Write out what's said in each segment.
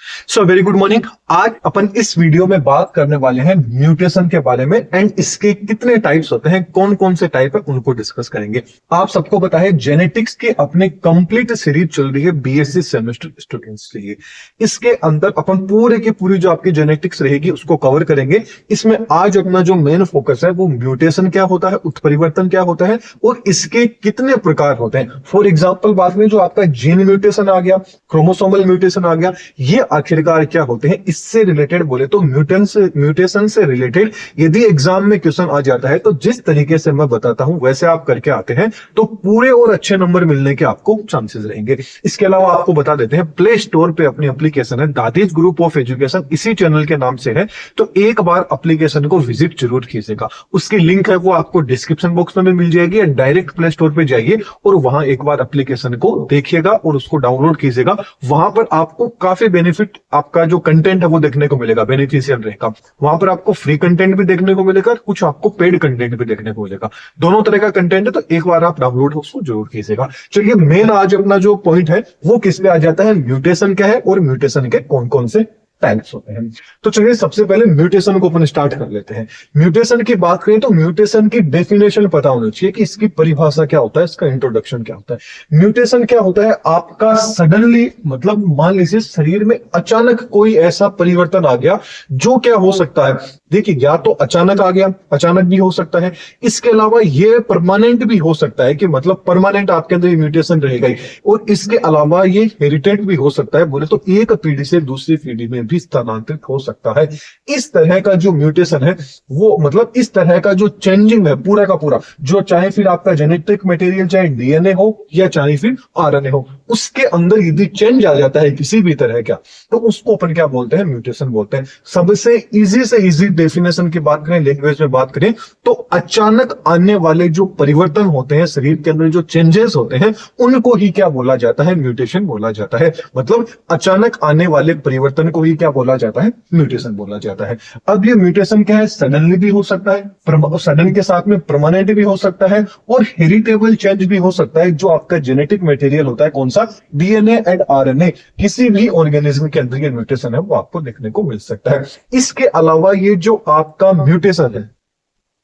So very good morning. आज अपन इस video में बात करने वाले हैं म्यूटेशन के बारे में एंड इसके कितने टाइप्स होते हैं, कौन कौन से टाइप है उनको डिस्कस करेंगे। आप सबको पता है जेनेटिक्स की अपने कंप्लीट सीरीज चल रही है बीएससी सेमेस्टर स्टूडेंट्स के लिए। इसके अंदर अपन पूरे की पूरी जो आपकी जेनेटिक्स रहेगी उसको कवर करेंगे। इसमें आज अपना जो मेन फोकस है वो म्यूटेशन क्या होता है, उत्परिवर्तन क्या होता है और इसके कितने प्रकार होते हैं। फॉर एग्जाम्पल बात में जो आपका जीन म्यूटेशन आ गया, क्रोमोसोमल म्यूटेशन आ गया, ये आखिरकार क्या होते हैं। इससे रिलेटेड बोले तो म्यूटेशन से रिलेटेड यदि एग्जाम में क्वेश्चन आ जाता है तो जिस तरीके से मैं बताता हूं वैसे आप करके आते हैं तो पूरे और अच्छे नंबर मिलने के आपको चांसेस रहेंगे। इसके अलावा आपको बता देते हैं प्ले स्टोर पे अपनी एप्लीकेशन है दादेज ग्रुप ऑफ एजुकेशन, इसी चैनल के नाम से है, तो एक बार एप्लीकेशन को विजिट जरूर कीजिएगा। उसकी लिंक है वो आपको डिस्क्रिप्शन बॉक्स में भी मिल जाएगी। डायरेक्ट प्ले स्टोर पे जाइए और वहां एक बार एप्लीकेशन को देखिएगा और उसको डाउनलोड कीजिएगा। वहां पर आपको काफी बेनिफिट, आपका जो कंटेंट है वो देखने को मिलेगा, बेनिफिशियल रहेगा। वहां पर आपको फ्री कंटेंट भी देखने को मिलेगा, कुछ आपको पेड कंटेंट भी देखने को मिलेगा। दोनों तरह का कंटेंट है, तो एक बार आप डाउनलोड उसको जरूर कीजिएगा। चलिए मेन आज अपना जो पॉइंट है वो किस पे आ जाता है, म्यूटेशन क्या है और म्यूटेशन के कौन कौन से टाइप्स होते हैं। तो चलिए सबसे पहले म्यूटेशन को अपन स्टार्ट कर लेते हैं। म्यूटेशन की बात करें तो म्यूटेशन की डेफिनेशन पता होनी चाहिए कि इसकी परिभाषा क्या होता है, इसका इंट्रोडक्शन क्या होता है। म्यूटेशन क्या होता है, आपका सडनली मतलब मान लीजिए शरीर में अचानक कोई ऐसा परिवर्तन आ गया जो क्या हो सकता है, देखिए या तो अचानक आ गया, अचानक भी हो सकता है। इसके अलावा ये परमानेंट भी हो सकता है कि मतलब परमानेंट आपके अंदर म्यूटेशन रहेगा ही, और इसके अलावा ये हेरिटेड भी हो सकता है, बोले तो एक पीढ़ी से दूसरी पीढ़ी में भी स्थानांतरित हो सकता है। इस तरह का जो म्यूटेशन है वो मतलब इस तरह का जो चेंजिंग है पूरा का पूरा, जो चाहे फिर आपका जेनेटिक मटेरियल चाहे डीएनए हो या चाहे फिर आरएनए हो, उसके अंदर यदि चेंज आ जाता है किसी भी तरह का तो उसको अपन क्या बोलते हैं, म्यूटेशन बोलते हैं। सबसे इजी से इजी डेफिनेशन की बात करें, लैंग्वेज में बात करें तो अचानक आने वाले जो परिवर्तन होते हैं शरीर के अंदर, जो चेंजेस होते हैं उनको ही क्या बोला जाता है, म्यूटेशन बोला जाता है। मतलब अचानक आने वाले परिवर्तन को ही क्या बोला जाता है, म्यूटेशन बोला जाता है। अब ये म्यूटेशन क्या है, सडनली भी हो सकता है, सडन के साथ में परमानेंट भी हो सकता है और हेरिटेबल चेंज भी हो सकता है। जो आपका जेनेटिक मटेरियल होता है, कौन सा, डीएनए एंड आरएनए, किसी भी ऑर्गेनिज्म के अंदर ये म्यूटेशन है वो आपको देखने को मिल सकता है। इसके अलावा ये जो आपका म्यूटेशन है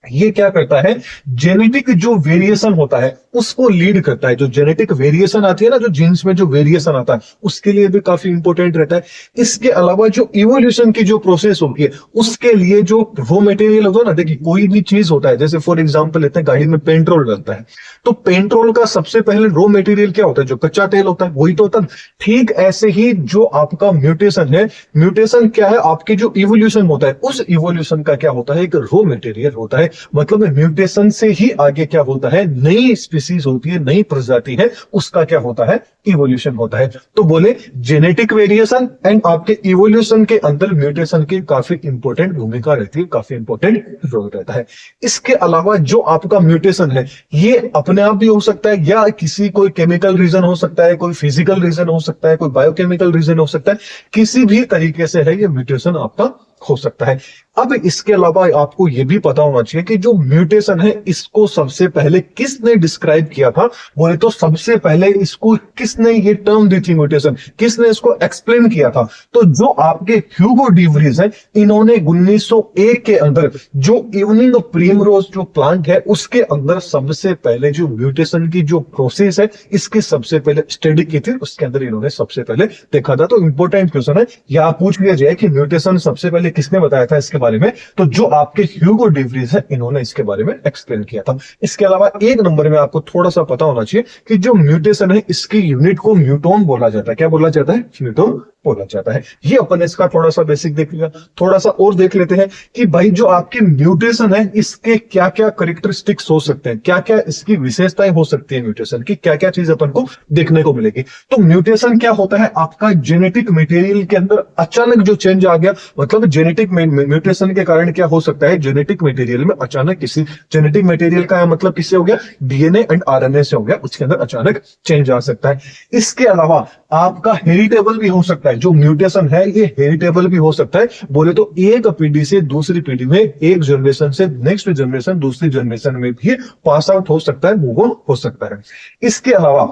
ये क्या करता है, जेनेटिक जो वेरिएशन होता है उसको लीड करता है। जो जेनेटिक वेरिएशन आती है ना, जो जीन्स में जो वेरिएशन आता है उसके लिए भी काफी इंपॉर्टेंट रहता है। इसके अलावा जो इवोल्यूशन की जो प्रोसेस होती है उसके लिए जो रॉ मटेरियल होता है ना, देखिए कोई भी चीज होता है, जैसे फॉर एग्जांपल लेते हैं गाड़ी में पेट्रोल डलता है तो पेट्रोल का सबसे पहले रॉ मटेरियल क्या होता है, जो कच्चा तेल होता है वही तो होता है। ठीक ऐसे ही जो आपका म्यूटेशन है, म्यूटेशन क्या है, आपके जो इवोल्यूशन होता है उस इवोल्यूशन का क्या होता है, एक रॉ मटेरियल होता है। मतलब म्यूटेशन से ही आगे क्या होता है, नई स्पीसीज होती है, नई प्रजाति है, उसका क्या होता है, इवोल्यूशन होता है। तो बोले जेनेटिक वेरिएशन एंड आपके इवोल्यूशन के अंदर म्यूटेशन की काफी इंपॉर्टेंट भूमिका रहती है, काफी इंपॉर्टेंट रोल रहता है। इसके अलावा जो आपका म्यूटेशन है ये अपने आप भी हो सकता है या किसी कोई केमिकल रीजन हो सकता है, कोई फिजिकल रीजन हो सकता है, कोई बायोकेमिकल रीजन हो सकता है, किसी भी तरीके से है ये म्यूटेशन आपका हो सकता है। अब इसके अलावा आपको यह भी पता होना चाहिए कि जो म्यूटेशन है इसको सबसे पहले किसने डिस्क्राइब किया था, बोले तो सबसे पहले इसको किसने ये टर्म दी थी म्यूटेशन, किसने इसको एक्सप्लेन किया था, तो जो आपके ह्यूगो डी व्रीज है, इन्होंने 1901 के अंदर जो इवनिंग प्रिमरोज जो प्लांट है उसके अंदर सबसे पहले जो म्यूटेशन की जो प्रोसेस है इसकी सबसे पहले स्टडी की थी, उसके अंदर इन्होंने सबसे पहले देखा था। तो इंपॉर्टेंट क्वेश्चन है, या पूछ लिया जाए कि म्यूटेशन सबसे पहले किसने बताया था इसके बारे में, तो जो आपके ह्यूगो डी व्रीज है इन्होंने इसके बारे में एक्सप्लेन किया था। इसके अलावा एक नंबर में आपको थोड़ा सा पता होना चाहिए कि जो म्यूटेशन है इसकी यूनिट को म्यूटोन बोला जाता है। क्या बोला जाता है, म्यूटोन बोला जाता है। ये अपन इसका थोड़ा सा बेसिक देख लिया, थोड़ा सा और देख लेते हैं कि भाई जो आपकी म्यूटेशन है इसके क्या क्या कैरेक्टरिस्टिक्स हो सकते हैं, क्या क्या इसकी विशेषताएं हो सकती है, म्यूटेशन की क्या क्या चीज अपन को देखने को मिलेगी। तो म्यूटेशन क्या होता है, आपका जेनेटिक मटेरियल के अंदर अचानक जो चेंज आ गया, मतलब जेनेटिक म्यूटेशन के कारण क्या हो सकता है, जेनेटिक मटेरियल में अचानक किसी जेनेटिक मटेरियल का मतलब किससे हो गया, डीएनए एंड आरएनए से हो गया, उसके अंदर अचानक चेंज आ सकता है। इसके अलावा आपका हेरिटेबल भी हो सकता है, जो म्यूटेशन है ये हेरिटेबल भी हो सकता है, बोले तो एक पीढ़ी से दूसरी पीढ़ी में, एक जनरेशन से नेक्स्ट जनरेशन, दूसरी जनरेशन में भी पास आउट हो सकता है, मूव ऑन हो सकता है। इसके अलावा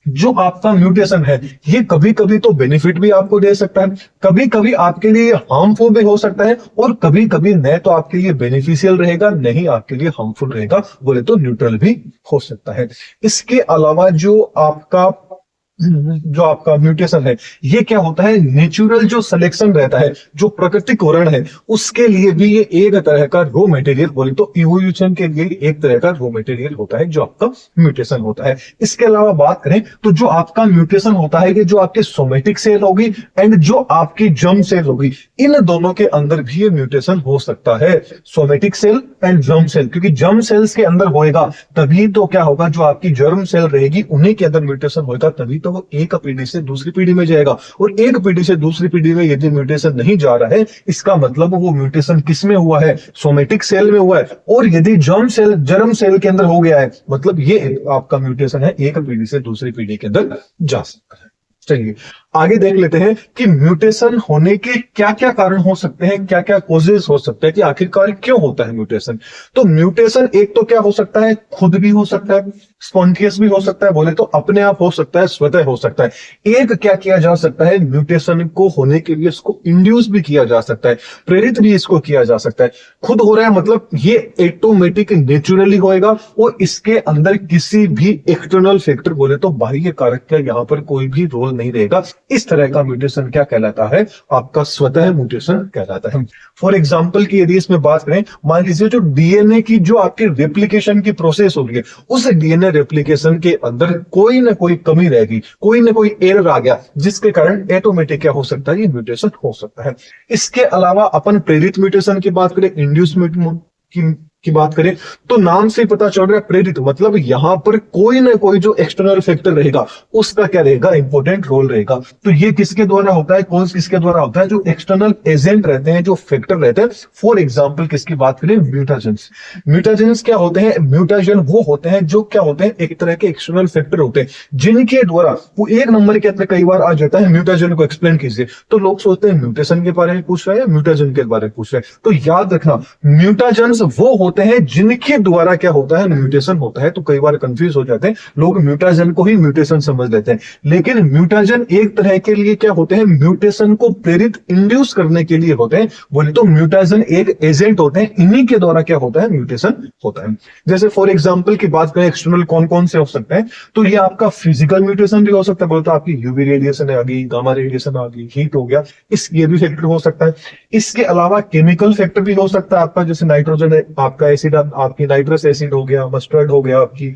जो आपका म्यूटेशन है ये कभी कभी तो बेनिफिट भी आपको दे सकता है, कभी कभी आपके लिए हार्मफुल भी हो सकता है, और कभी कभी न तो आपके लिए बेनिफिशियल रहेगा नहीं आपके लिए हार्मफुल रहेगा, बोले तो न्यूट्रल भी हो सकता है। इसके अलावा जो आपका म्यूटेशन है ये क्या होता है, नेचुरल जो सिलेक्शन रहता है, जो प्राकृतिक वर्ण है, उसके लिए भी ये एक तरह का रॉ मटेरियल, बोले तो इवोल्यूशन के लिए एक तरह का रॉ मटेरियल होता है जो आपका म्यूटेशन होता है। इसके अलावा बात करें तो जो आपका म्यूटेशन होता है ये जो आपके सोमेटिक सेल होगी एंड जो आपकी जर्म सेल होगी, इन दोनों के अंदर भी ये म्यूटेशन हो सकता है, somatic cell and germ cell, क्योंकि जर्म सेल्स के अंदर होएगा तभी तो क्या होगा, जो आपकी जर्म सेल रहेगी उन्हीं के अंदर म्यूटेशन होगा, तभी तो वो एक पीढ़ी से दूसरी पीढ़ी में जाएगा। और एक पीढ़ी से दूसरी पीढ़ी में यदि म्यूटेशन नहीं जा रहा है, इसका मतलब वो म्यूटेशन किस में हुआ है, सोमेटिक सेल में हुआ है, और यदि जर्म सेल के अंदर हो गया है, मतलब ये आपका म्यूटेशन है एक पीढ़ी से दूसरी पीढ़ी के अंदर जा सकता है। चलिए आगे देख लेते हैं कि म्यूटेशन होने के क्या क्या कारण हो सकते हैं, क्या क्या कॉजेज हो सकते हैं, कि आखिरकार क्यों होता है म्यूटेशन। तो म्यूटेशन एक तो क्या हो सकता है, खुद भी हो सकता है, स्पॉन्टेनियस भी हो सकता है, बोले तो अपने आप हो सकता है, स्वतः हो सकता है। एक क्या किया जा सकता है, म्यूटेशन को होने के लिए इसको इंड्यूस भी किया जा सकता है, प्रेरित भी इसको किया जा सकता है। खुद हो रहा है मतलब ये ऑटोमेटिक नेचुरली होएगा और इसके अंदर किसी भी एक्सटर्नल फैक्टर, बोले तो बाह्य कारक का यहाँ पर कोई भी रोल नहीं रहेगा। इस तरह का म्यूटेशन क्या कहलाता है, आपका स्वतः म्यूटेशन कहलाता है। फॉर एग्जांपल की यदि इसमें बात करें, मान लीजिए जो डीएनए की जो आपकी रेप्लिकेशन की प्रोसेस हो रही है, उस डीएनए रेप्लिकेशन के अंदर कोई ना कोई कमी रहेगी, कोई ना कोई एरर आ गया, जिसके कारण ऑटोमेटिक क्या हो सकता है, ये म्यूटेशन हो सकता है। इसके अलावा अपन प्रेरित म्यूटेशन की बात करें, इंड्यूस की बात करें, तो नाम से पता चल रहा है प्रेरित, मतलब यहां पर कोई ना कोई जो एक्सटर्नल फैक्टर रहेगा उसका क्या रहेगा, इंपॉर्टेंट रोल रहेगा। तो ये किसके द्वारा होता है, कौन किसके द्वारा होता है, जो एक्सटर्नल एजेंट रहते हैं, जो फैक्टर रहते हैं। फॉर एग्जांपल किसकी बात करें, म्यूटाजेंस। म्यूटाजेंस क्या होते हैं, म्यूटाजन वो होते हैं जो क्या होते हैं, एक तरह के एक्सटर्नल फैक्टर होते हैं जिनके द्वारा, वो एक नंबर के अंदर कई बार आ जाता है, म्यूटाजन को एक्सप्लेन कीजिए, तो लोग सोचते हैं म्यूटेशन के बारे में पूछ रहे हैं, म्यूटाजन के बारे में पूछ रहे हैं। तो याद रखना, म्यूटाजेंस वो होते हैं जिनके द्वारा क्या होता है, म्यूटेशन होता है। तो कई बार कंफ्यूज हो जाते हैं लोग, म्यूटाजन को ही म्यूटेशन समझ लेते हैं, लेकिन म्यूटाजन एक तरह के लिए क्या होते हैं, म्यूटेशन को प्रेरित, इंड्यूस करने के लिए होते हैं। बोले तो म्यूटाजन एक एजेंट होते हैं, इन्हीं के द्वारा क्या होता है, म्यूटेशन होता है। जैसे फॉर एग्जांपल की बात करें, एक्सटर्नल कौन कौन से हो सकते हैं, तो ये आपका फिजिकल म्यूटेशन भी हो सकता है, बोले तो आपकी यूवी रेडिएशन आ गई, गामा रेडिएशन आ गई, हीट हो गया, ये भी फैक्टर हो सकता है। इसके अलावा केमिकल फैक्टर भी हो सकता है आपका, जैसे नाइट्रोजन है आपका, एसिड आपकी नाइट्रस एसिड हो गया, मस्टर्ड हो गया आपकी,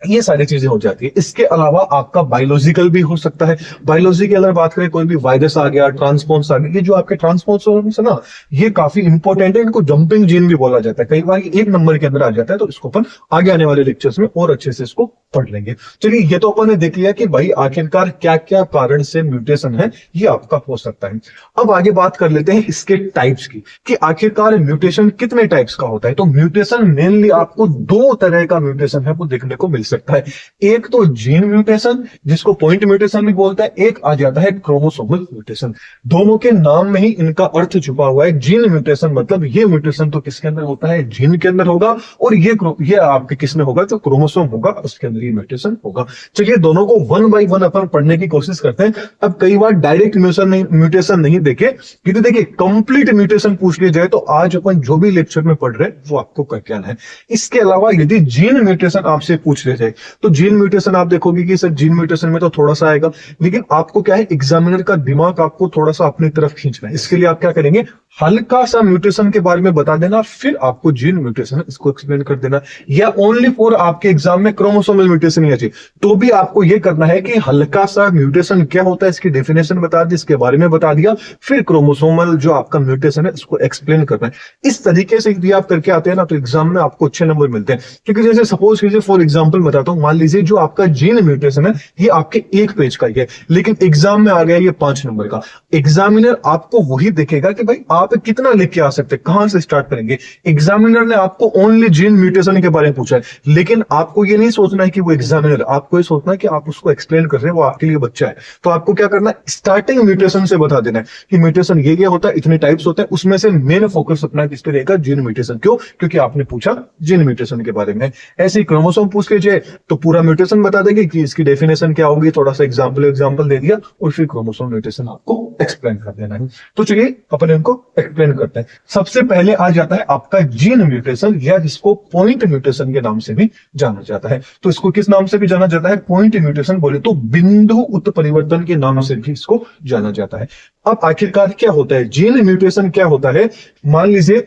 ये सारी चीजें हो जाती है। इसके अलावा आपका बायोलॉजिकल भी हो सकता है। बायोलॉजी के अंदर बात करें, कोई भी वायरस आ गया, ट्रांसपोन्स आ गया, ये जो आपके ट्रांसपोन्स है ना, ये काफी इंपॉर्टेंट है, इनको जंपिंग जीन भी बोला जाता है। कई बार ये एक नंबर के अंदर आ जाता है, तो इसको अपन आगे आने वाले लेक्चर्स में और अच्छे से इसको पढ़ लेंगे। चलिए ये तो अपन ने देख लिया कि भाई आखिरकार क्या क्या कारण से म्यूटेशन है ये आपका हो सकता है। अब आगे बात कर लेते हैं इसके टाइप्स की, कि आखिरकार म्यूटेशन कितने टाइप्स का होता है। तो म्यूटेशन मेनली आपको दो तरह का म्यूटेशन है वो देखने को मिल सकता है। एक तो जीन म्यूटेशन, जिसको पॉइंट म्यूटेशन भी बोलता है, एक आ जाता है क्रोमोसोमल म्यूटेशन। दोनों के नाम में ही इनका अर्थ छुपा हुआ है। जीन म्यूटेशन मतलब ये म्यूटेशन तो किसके अंदर होता है, जीन के अंदर होगा, और ये आपके किसमें होगा, तो क्रोमोसोम होगा, उसके अंदर ये म्यूटेशन होगा। चलिए दोनों को वन बाई वन अपन पढ़ने की कोशिश करते हैं। अब कई बार डायरेक्ट म्यूटेशन नहीं देखे, क्योंकि देखिए कंप्लीट म्यूटेशन पूछ लिया जाए तो आज अपन जो भी लेक्चर में पढ़ रहे हैं वो आपको करके आना है। इसके अलावा यदि जीन म्यूटेशन आपसे पूछ लिया जाए, तो जीन म्यूटेशन आप देखोगे कि सर जीन म्यूटेशन में तो थोड़ा सा आएगा, लेकिन आपको क्या है, एग्जामिनर का दिमाग आपको थोड़ा सा अपनी तरफ खींचना है। इसके लिए आप क्या करेंगे, हल्का सा म्यूटेशन के बारे में बता देना, फिर आपको जीन म्यूटेशन इसको एक्सप्लेन कर देना, या ओनली फॉर आपके एग्जाम में क्रोमोसोमल म्यूटेशन ही चाहिए तो भी आपको यह करना है कि हल्का सा म्यूटेशन क्या होता है, इसकी डेफिनेशन बता दी, इसके बारे में बता दिया, फिर क्रोमोसोमल जो आपका म्यूटेशन है इसको एक्सप्लेन करना है। इस तरीके से यदि आप करके आते हैं ना, तो एग्जाम में आपको अच्छे नंबर मिलते हैं। क्योंकि जैसे सपोज कीजिए, फॉर एग्जाम्पल बताता हूं, मान लीजिए जो आपका जीन म्यूटेशन है ये आपके एक पेज का ही है, लेकिन एग्जाम में आ गया ये 5 नंबर का। एग्जामिनर आपको वही देखेगा कि भाई आप कितना लिख के आ सकते हैं, कहां से स्टार्ट करेंगे। एग्जामिनर ने आपको ओनली जीन म्यूटेशन के बारे में पूछा है, लेकिन आपको ये नहीं सोचना है कि वो एग्जामिनर, आपको ये सोचना है कि आप उसको एक्सप्लेन कर रहे हैं, वो आपके लिए बच्चा है। तो आपको क्या करना है, स्टार्टिंग म्यूटेशन से बता देना है कि म्यूटेशन ये होता है, इतने टाइप्स होते हैं, उसमें से मेन फोकस अपना किस पे रहेगा, जीन म्यूटेशन। क्यों, क्योंकि आपने पूछा जीन म्यूटेशन के बारे में। ऐसे ही क्रोमोसोम पूछ लीजिए, है तो पूरा म्यूटेशन बता देंगे कि इसकी डेफिनेशन क्या होगी, थोड़ा सा एग्जांपल दे दिया और फिर क्रोमोसोम म्यूटेशन आपको एक्सप्लेन कर देना है। तो चलिए अपन इनको एक्सप्लेन करते हैं। सबसे पहले आ जाता है आपका जीन म्यूटेशन, या जिसको पॉइंट म्यूटेशन के नाम से भी जाना जाता है। तो इसको किस नाम से भी जाना जाता है? पॉइंट म्यूटेशन, बोले तो बिंदु उत्परिवर्तन के नाम से भी इसको जाना जाता है। अब आखिरकार क्या होता है जीन म्यूटेशन? क्या होता है, मान लीजिए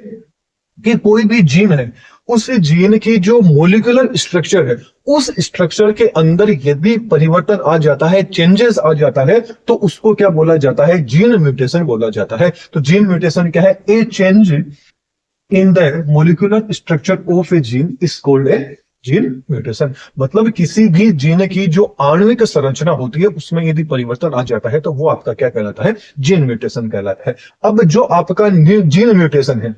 कि कोई भी जीन है, उस जीन की जो मोलिकुलर स्ट्रक्चर है, उस स्ट्रक्चर के अंदर यदि परिवर्तन आ जाता है, चेंजेस आ जाता है, तो उसको क्या बोला जाता है? जीन म्यूटेशन बोला जाता है। तो जीन म्यूटेशन क्या है? ए change in the molecular structure of A gene is called a gene mutation. मतलब किसी भी जीन की जो आणविक संरचना होती है उसमें यदि परिवर्तन आ जाता है तो वो आपका क्या कहलाता है? जीन म्यूटेशन कहलाता है। अब जो आपका जीन म्यूटेशन है,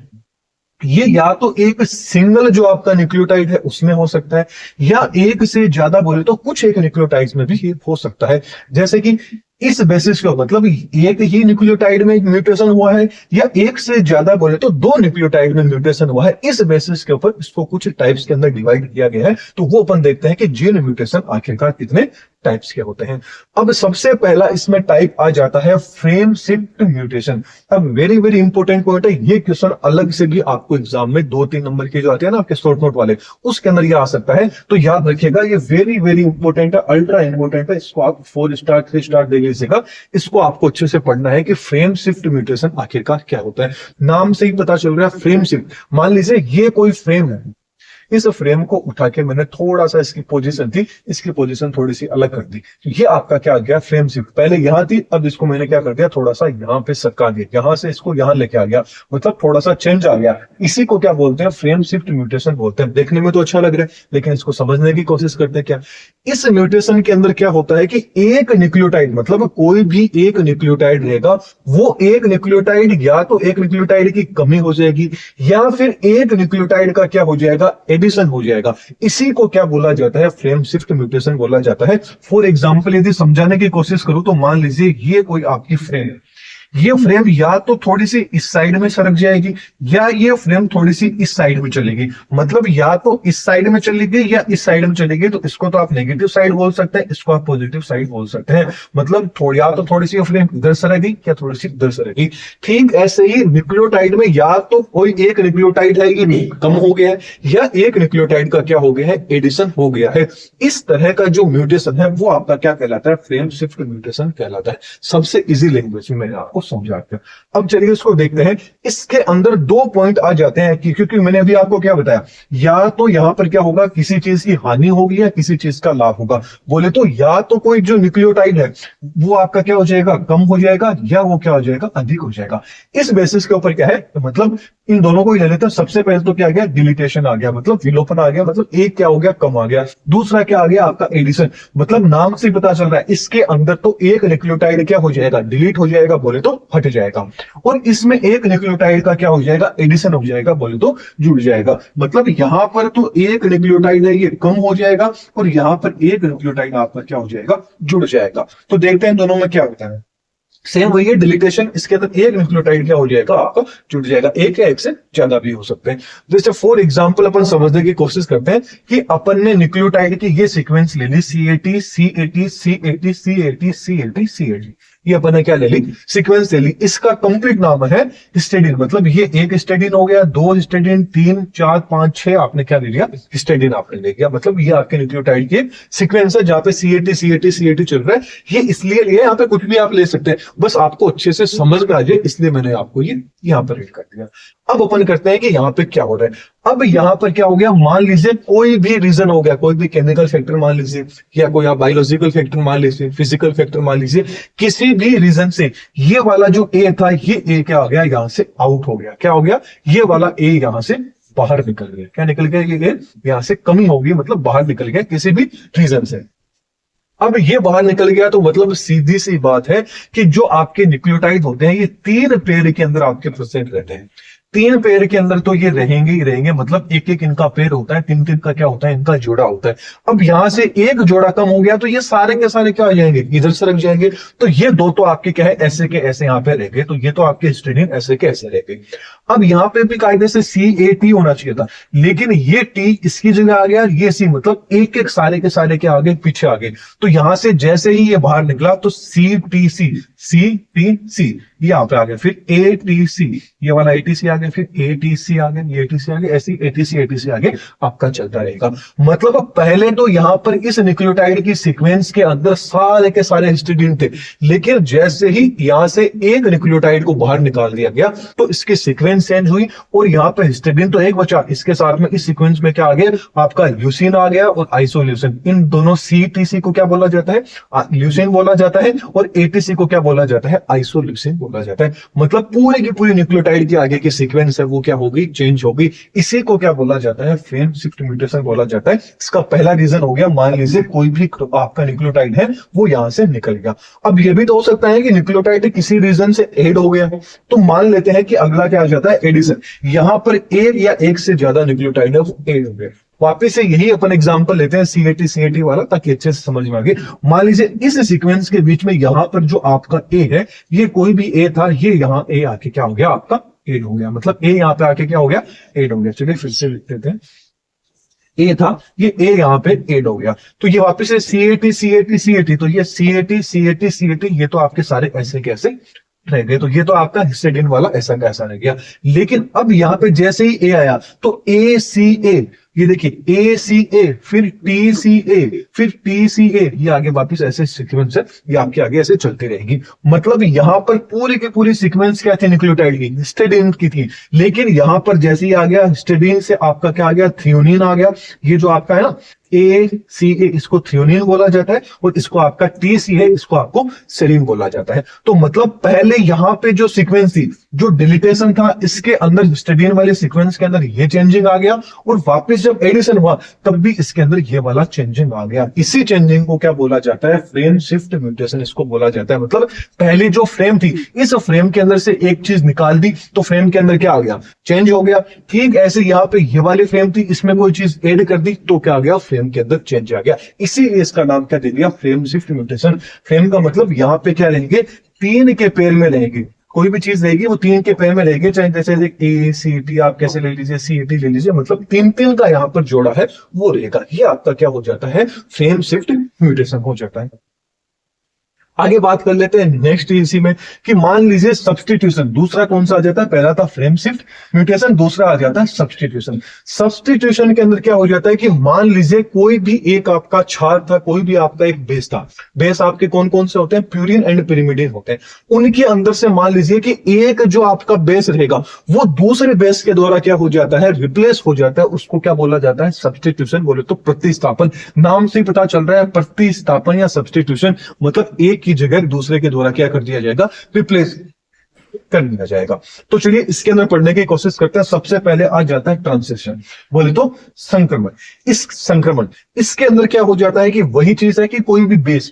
ये या तो एक सिंगल जो आपका न्यूक्लियोटाइड है उसमें हो सकता है, या एक से ज्यादा बोले तो कुछ एक न्यूक्लियोटाइड्स में भी ये हो सकता है। जैसे कि इस बेसिस के मतलब एक ही न्यूक्लियोटाइड में म्यूटेशन हुआ है, या एक से ज्यादा बोले तो दो न्यूक्लियोटाइड में म्यूटेशन हुआ है, इस बेसिस के ऊपर इसको कुछ टाइप्स के अंदर डिवाइड किया गया है। तो वो अपन देखते हैं कि जीन म्यूटेशन आखिरकार कितने टाइप्स के होते हैं। अब सबसे पहला इसमें टाइप आ जाता है फ्रेम शिफ्ट म्यूटेशन। अब वेरी वेरी इंपॉर्टेंट पॉइंट है, ये क्वेश्चन अलग से भी आपको एग्जाम में 2-3 नंबर के जो आते हैं ना आपके शॉर्ट नोट वाले, उसके अंदर ये आ सकता है। तो याद रखिएगा ये वेरी वेरी इंपॉर्टेंट है, अल्ट्रा इंपॉर्टेंट है। इसको आप 4 स्टार 3 स्टार दे लीजिएगा। इसको आपको अच्छे से पढ़ना है कि फ्रेम शिफ्ट म्यूटेशन आखिरकार क्या होता है। नाम से ही पता चल रहा है फ्रेम शिफ्ट। मान लीजिए ये कोई फ्रेम है, इस फ्रेम को उठा के मैंने थोड़ा सा इसकी पोजीशन थी, इसकी पोजीशन थोड़ी सी अलग कर दी, तो ये आपका क्या आ गया? Frame shift. पहले यहां थी, अब इसको मैंने क्या कर दिया? थोड़ा सा यहां पे सरका दिया, यहां से इसको यहां लेके आ गया, मतलब थोड़ा सा चेंज आ गया। इसी को क्या बोलते हैं? फ्रेम शिफ्ट म्यूटेशन बोलते हैं। देखने में तो अच्छा लग रहा है, लेकिन इसको समझने की कोशिश करते हैं। क्या इस म्यूटेशन के अंदर क्या होता है कि एक न्यूक्लियोटाइड, मतलब कोई भी एक न्यूक्लियोटाइड रहेगा, वो एक न्यूक्लियोटाइड या तो एक न्यूक्लियोटाइड की कमी हो जाएगी, या फिर एक न्यूक्लियोटाइड का क्या हो जाएगा? एडिशन हो जाएगा। इसी को क्या बोला जाता है? फ्रेम शिफ्ट म्यूटेशन बोला जाता है। फॉर एग्जांपल यदि समझाने की कोशिश करूं तो मान लीजिए ये कोई आपकी फ्रेम है, ये फ्रेम या तो थोड़ी सी इस साइड में सरक जाएगी, या ये फ्रेम थोड़ी सी इस साइड में चलेगी। मतलब या तो इस साइड में चलेगी या इस साइड में चलेगी। तो इसको तो आप नेगेटिव साइड बोल सकते हैं, इसको आप पॉजिटिव साइड बोल सकते हैं। मतलब या तो थोड़ी सी फ्रेम इधर सरेगी या थोड़ी सी इधर सरेगी। ठीक ऐसे ही न्यूक्लियोटाइड में या तो कोई एक न्यूक्लियोटाइड है ये कम हो गया है, या एक न्यूक्लियोटाइड का क्या हो गया है? एडिशन हो गया है। इस तरह का जो म्यूटेशन है वो आपका क्या कहलाता है? फ्रेम शिफ्ट म्यूटेशन कहलाता है। सबसे इजी लैंग्वेज में मैंने आपको समझाते हैं। अब चलिए इसको देखते हैं। इसके अंदर 2 पॉइंट आ जाते हैं कि क्योंकि मैंने अभी आपको क्या बताया, या तो यहां पर क्या होगा? किसी चीज की हानि होगी या किसी चीज का लाभ होगा। बोले तो या तो कोई जो न्यूक्लियोटाइड है वो आपका क्या हो जाएगा? कम हो जाएगा, या वो क्या हो जाएगा? अधिक हो जाएगा। इस बेसिस के ऊपर क्या है, तो मतलब इन दोनों को ही ले लेते हैं। सबसे पहले तो क्या आ गया? डिलीटेशन आ गया, मतलब विलोपन आ गया, मतलब एक क्या हो गया? कम आ गया। दूसरा क्या आ गया? आपका एडिशन। मतलब नाम से पता चल रहा है इसके अंदर तो एक न्यूक्लियोटाइड क्या हो जाएगा? डिलीट हो जाएगा, बोले तो हट जाएगा, और इसमें एक न्यूक्लियोटाइड का क्या हो जाएगा? एडिशन हो जाएगा, बोले तो जुड़ जाएगा। मतलब यहां पर तो एक न्यूक्लियोटाइड है ये कम हो जाएगा, और यहां पर एक न्यूक्लियोटाइड आपका क्या हो जाएगा? जुड़ जाएगा। तो देखते हैं दोनों में क्या होता है। सेम वही है डिलीटेशन, इसके अंदर एक न्यूक्लियोटाइड क्या हो जाएगा? आपका जुड़ जाएगा। एक या एक से ज्यादा भी हो सकते हैं। जैसे फॉर एग्जांपल अपन समझने की कोशिश करते हैं कि अपन ने न्यूक्लियोटाइड की ये सीक्वेंस ले ली, C80 C80 C80 C80 C80 C80, ये अपन ने क्या ले ली? सीक्वेंस ले ली। इसका कंप्लीट नाम है हिस्टिडीन। मतलब ये एक हिस्टिडीन हो गया, 2 हिस्टिडीन, 3 4 5 6 आपने क्या ले लिया? हिस्टिडीन आपने ले लिया। मतलब ये आपके न्यूक्लियोटाइड की सीक्वेंस है जहां पे C80 C80 C80 चल रहा है। ये इसलिए लिए, यहाँ पे कुछ भी आप ले सकते हैं, बस आपको अच्छे से समझ में आ जाए इसलिए मैंने आपको ये यहाँ पर रीड कर दिया। अब अपन करते हैं कि यहाँ पे क्या हो रहा है। अब यहाँ पर क्या हो गया? मान लीजिए कोई भी रीजन हो गया, कोई भी केमिकल फैक्टर मान लीजिए, या कोई आप बायोलॉजिकल फैक्टर मान लीजिए, फिजिकल फैक्टर मान लीजिए, किसी भी रीजन से ये वाला जो ए था, ये ए क्या हो गया? यहां से आउट हो गया। क्या हो गया? ये वाला ए यहां से बाहर निकल गया। क्या निकल गया? ये यहां से कमी होगी, मतलब बाहर निकल गया किसी भी रीजन से। अब ये बाहर निकल गया तो मतलब सीधी सी बात है कि जो आपके न्यूक्लियोटाइड होते हैं ये 3 पेयर के अंदर आपके प्रेजेंट रहते हैं। तीन पेयर के अंदर तो ये रहेंगे ही रहेंगे, मतलब एक एक इनका पेयर होता है, तीन तीन का क्या होता है, इनका जोड़ा होता है। अब यहां से एक जोड़ा कम हो गया तो ये सारे के सारे क्या हो जाएंगे, इधर से रख जाएंगे। तो ये दो तो आपके क्या है, ऐसे के ऐसे यहाँ पे रह गए, तो ये तो आपके हिस्टीडीन ऐसे के ऐसे रह गए। अब यहाँ पे भी कायदे से CAT होना चाहिए था, लेकिन ये T इसकी जगह आ गया, ये C, मतलब एक एक सारे के सारे के आगे पीछे आ गए। तो यहां से जैसे ही ये बाहर निकला तो CTC यहाँ पे आ गया, फिर ATC, ये वाला ATC आ गया, फिर ATC आ गया, ये ATC आ गया, ऐसी ATC आगे आपका चलता रहेगा। मतलब पहले तो यहाँ पर इस न्यूक्लियोटाइड की सीक्वेंस के अंदर सारे के सारे हिस्टीडीन थे, लेकिन जैसे ही यहाँ से एक न्यूक्लियोटाइड को बाहर निकाल दिया गया तो इसकी सीक्वेंस चेंज हुई और यहाँ पे हिस्टीडीन तो एक बचा, इसके साथ में इस सीक्वेंस में क्या आ गया, आपका ल्यूसीन आ गया और आइसोल्यूसिन। इन दोनों CTC को क्या बोला जाता है, ल्यूसीन बोला जाता है, और ATC को क्या बोला जाता है, आइसोल्यूसिन बोला जाता है। मतलब पूरी की पूरी न्यूक्लियोटाइड की आगे की सीक्वेंस है वो क्या होगी, चेंज होगी। इसी को क्या बोला जाता है, फ्रेम शिफ्ट म्यूटेशन बोला जाता है। इसका पहला रीजन हो गया, मान लीजिए कोई भी आपका न्यूक्लियोटाइड है वो यहां से निकल गया। अब ये भी तो हो सकता है कि न्यूक्लियोटाइड किसी रीजन से ऐड हो गया है, तो मान लेते हैं कि अगला क्या आ जाता है, एडिशन। यहां पर एक या एक से ज्यादा न्यूक्लियोटाइड है वो ऐड हो गया। वापिस से यही अपन एग्जांपल लेते हैं CAT वाला, ताकि अच्छे से समझ में आ गए। मान लीजिए इस सीक्वेंस के बीच में यहां पर जो आपका A है, ये कोई भी A था, ये यहां A आके क्या हो गया, आपका ऐड हो गया। मतलब A यहां पे आके क्या हो गया, ऐड हो गया। चलिए फिर से लिख देते हैं, A था, ये A यहां पे ऐड हो गया, तो ये वापस से CAT, तो ये CAT, ये तो आपके सारे ऐसे कैसे रह गए। तो ये तो आपका हिस्टीडीन वाला ऐसा का ऐसा रह गया। लेकिन अब यहाँ पे जैसे ही A आया तो ACA, ये देखिए ACA, फिर TCA, फिर TCA, ये आगे वापिस ऐसे सीक्वेंस है, ये आपके आगे ऐसे चलती रहेगी। मतलब यहाँ पर पूरी की पूरी सीक्वेंस क्या थी, न्यूक्लियोटाइड की, हिस्टीडीन की थी। लेकिन यहाँ पर जैसे ही आ गया हिस्टीडीन से आपका क्या आ गया, थ्रियोनिन आ गया। ये जो आपका है ना ACA, इसको थ्रियोनिन बोला जाता है, और इसको आपका TC है, इसको आपको सेरीन बोला जाता है। तो मतलब पहले यहाँ पे जो सीक्वेंस थी, जो डिलीटेशन था, इसके अंदर हिस्टीडीन वाले सीक्वेंस के अंदर ये चेंजिंग आ गया, और वापस जब एडिशन हुआ तब भी इसके अंदर ये वाला चेंजिंग आ गया। इसी चेंजिंग को क्या बोला जाता है, फ्रेम शिफ्ट म्यूटेशन इसको बोला जाता है। मतलब पहले जो फ्रेम थी, इस फ्रेम के अंदर से एक चीज निकाल दी तो फ्रेम के अंदर क्या आ गया, चेंज हो गया। ठीक ऐसे यहाँ पे ये वाली फ्रेम थी, इसमें कोई चीज ऐड कर दी तो क्या आ गया, फ्रेम के अंदर चेंज आ गया। इसीलिए इसका नाम क्या दे दिया, फ्रेम शिफ्ट म्यूटेशन। फ्रेम का मतलब यहाँ पे क्या रहेंगे, तीन के पेयर में रहेंगे। कोई भी चीज रहेगी वो तीन के पेयर में रहेगी, चाहे जैसे ACT आप कैसे ले लीजिए, CAT ले लीजिए, मतलब तीन तीन का यहाँ पर जोड़ा है वो रहेगा। ये आपका क्या हो जाता है, फ्रेम शिफ्ट म्यूटेशन हो जाता है। आगे बात कर लेते हैं नेक्स्ट इसी में, कि मान लीजिए सब्स्टिट्यूशन, दूसरा कौन सा आ जाता है, पहला था फ्रेम शिफ्ट म्यूटेशन, दूसरा आ जाता है सब्स्टिट्यूशन। सब्स्टिट्यूशन के अंदर क्या हो जाता है कि मान लीजिए कोई भी एक आपका क्षार था, कोई भी आपका एक बेस था। बेस आपके कौन कौन से होते हैं, प्यूरिन एंड पिरिमिडिन होते हैं। उनके अंदर से मान लीजिए कि एक जो आपका बेस रहेगा वो दूसरे बेस के द्वारा क्या हो जाता है, रिप्लेस हो जाता है। उसको क्या बोला जाता है, सब्स्टिट्यूशन। बोले तो प्रतिस्थापन, नाम से ही पता चल रहा है, प्रतिस्थापन या सब्स्टिट्यूशन, मतलब एक की जगह दूसरे के द्वारा क्या कर दिया जाएगा, रिप्लेस कर दिया जाएगा। तो चलिए इसके अंदर पढ़ने की कोशिश करते हैं। सबसे पहले आ जाता है ट्रांजिशन, बोले तो संक्रमण। इस संक्रमण इसके अंदर क्या हो जाता है कि वही चीज है कि कोई भी बेस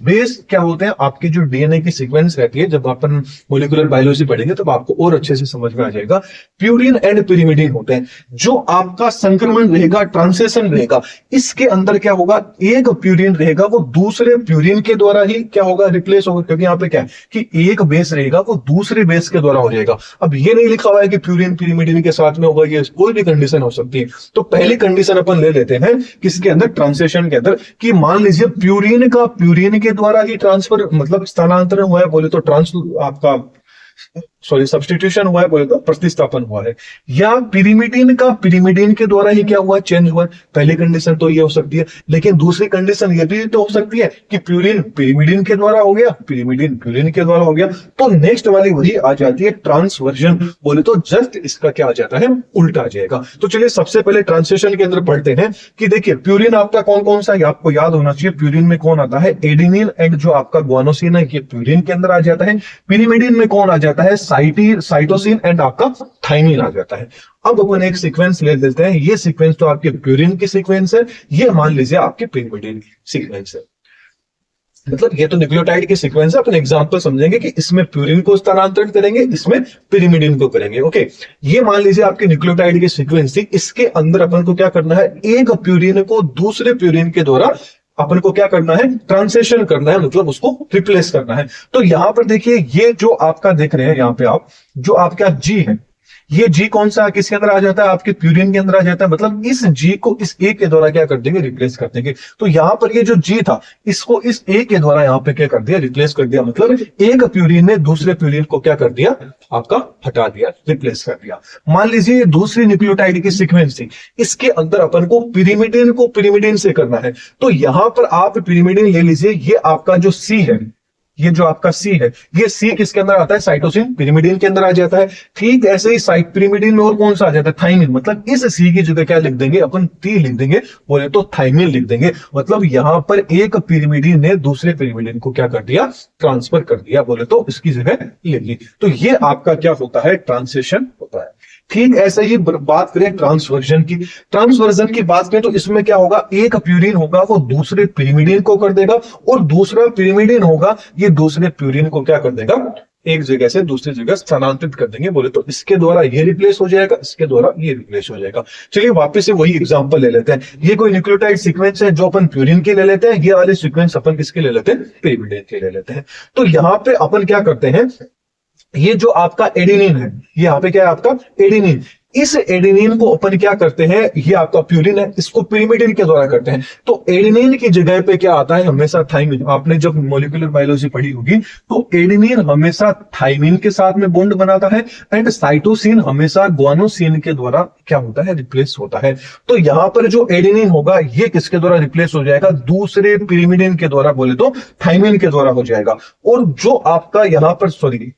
क्या होते हैं, आपके जो डीएनए की सीक्वेंस रहती है, जब अपन मोलिकुलर बायोलॉजी पढ़ेंगे तब आपको और अच्छे से समझ में आ जाएगा। प्यूरिन एंड पिरिमिडिन होते हैं। जो आपका संक्रमण रहेगा, ट्रांजिशन रहेगा, इसके अंदर क्या होगा, एक प्यूरिन रहेगा वो दूसरे प्यूरिन के द्वारा ही क्या होगा, रिप्लेस होगा। क्योंकि यहाँ पे क्या है कि एक बेस रहेगा वो दूसरे बेस के द्वारा हो जाएगा। अब ये नहीं लिखा हुआ है कि प्यूरिन पिरिमिडिन के साथ में होगा, ये कोई भी कंडीशन हो सकती है। तो पहली कंडीशन अपन ले लेते हैं किसके अंदर, ट्रांसलेशन के अंदर, कि मान लीजिए प्यूरिन का प्यूरिन के द्वारा ही ट्रांसफर मतलब स्थानांतरण हुआ है, बोले तो आपका सब्स्टिट्यूशन हुआ है, बोले तो प्रतिस्थापन हुआ है। या पिरिमिडिन का पिरिमिडिन के द्वारा ही क्या हुआ, चेंज हुआ है। पहली कंडीशन तो ये हो सकती है, लेकिन दूसरी कंडीशन ये भी तो हो सकती है कि प्यूरिन पिरिमिडिन के द्वारा हो गया, पिरिमिडिन प्यूरिन के द्वारा हो गया। तो नेक्स्ट वाली वही आ जाती है ट्रांसवर्जन, बोले तो जस्ट इसका क्या आ जाता है, उल्टा आ जाएगा। तो चलिए सबसे पहले ट्रांसलेशन के अंदर पढ़ते हैं कि देखिए प्यूरिन आपका कौन कौन सा है, आपको याद होना चाहिए। प्यूरिन में कौन आता है, एडेनिन एंड जो आपका ग्वानोसिन है ये प्यूरिन के अंदर आ जाता है। पिरिमिडिन में कौन आ जाता है, साइटोसिन एंड आपका थाइमिन आ जाता है। अब अपन एक सीक्वेंस ले लेते हैं। ये सीक्वेंस तो आपके प्यूरिन की सीक्वेंस है, ये मान लीजिए आपके पिरिमिडिन की सीक्वेंस है। मतलब ये तो न्यूक्लियोटाइड की सीक्वेंस है, अपन एग्जांपल समझेंगे कि इसमें प्यूरिन को स्थानांतरित करेंगे, इसमें पिरिमिडिन को करेंगे। ओके, ये मान लीजिए आपकी न्यूक्लियोटाइड की सीक्वेंस थी, इसके अंदर अपन को क्या करना है, एक प्यूरिन को दूसरे प्यूरिन के द्वारा अपन को क्या करना है, ट्रांसलेशन करना है, मतलब उसको रिप्लेस करना है। तो यहां पर देखिए, ये जो आपका देख रहे हैं यहां पे आप, जो आपका जी है, ये जी कौन सा किसके अंदर आ जाता है, आपके प्यूरिन के अंदर आ जाता है। मतलब इस जी को इस ए के द्वारा क्या कर देंगे, रिप्लेस कर देंगे। तो यहां पर ये जो जी था, इसको इस ए के द्वारा यहां पे क्या कर दिया, रिप्लेस कर दिया। मतलब एक प्यूरिन ने दूसरे प्यूरिन को क्या कर दिया, आपका हटा दिया, रिप्लेस कर दिया। मान लीजिए ये दूसरी न्यूक्लियोटाइड की सीक्वेंस थी, इसके अंदर अपन को पिरिमिडिन से करना है। तो यहां पर आप पिरिमिडिन ले लीजिए, ये आपका जो सी है, ये जो आपका सी है, ये सी किसके अंदर आता है, साइटोसिन पिरिमिडिन के अंदर आ जाता है। ठीक ऐसे ही साइट पिरिमिडिन में और कौन सा आ जाता है, थाइमिन। मतलब इस सी की जगह क्या लिख देंगे अपन, टी लिख देंगे, बोले तो थाइमिन लिख देंगे। मतलब यहां पर एक पिरिमिडिन ने दूसरे पिरिमिडिन को क्या कर दिया, ट्रांसफर कर दिया, बोले तो इसकी जगह ले ली। तो ये आपका क्या होता है, ट्रांसलेशन होता है। ठीक ऐसे ही बात करें ट्रांसवर्जन की, ट्रांसवर्जन की बात करें तो इसमें क्या होगा, एक प्यूरिन होगा वो दूसरे पिरिमिडिन को कर देगा, और दूसरा पिरिमिडिन होगा ये दूसरे प्यूरिन को क्या कर देगा, एक जगह से दूसरी जगह स्थानांतरित कर देंगे। बोले तो इसके द्वारा ये रिप्लेस हो जाएगा, इसके द्वारा ये रिप्लेस हो जाएगा। चलिए वापस से वही एग्जांपल ले लेते हैं। ये कोई न्यूक्लियोटाइड सीक्वेंस है जो अपन प्यूरिन के ले लेते हैं, ये वाले सीक्वेंस अपन किसके ले लेते हैं, पिरिमिडिन के ले लेते हैं। तो यहां पे अपन क्या करते हैं, ये जो आपका एडेनिन है, ये यहाँ पे क्या है आपका एडेनिन, इस एडेनिन को अपन क्या करते हैं, ये आपका प्यूरिन है, इसको पिरिमिडिन के द्वारा करते हैं। तो एडेनिन की जगह पे क्या आता है, हमेशा थाइमिन। आपने जब मॉलिक्यूलर बायोलॉजी पढ़ी होगी तो एडेनिन हमेशा थाइमिन के साथ में बॉन्ड बनाता है, एंड साइटोसिन हमेशा ग्वानोसिन के द्वारा क्या होता है, रिप्लेस होता है। तो यहां पर जो एडेनिन होगा ये किसके द्वारा रिप्लेस हो जाएगा, दूसरे पिरिमिडिन के द्वारा, बोले तो थाइमिन के द्वारा हो जाएगा। और जो आपका यहां पर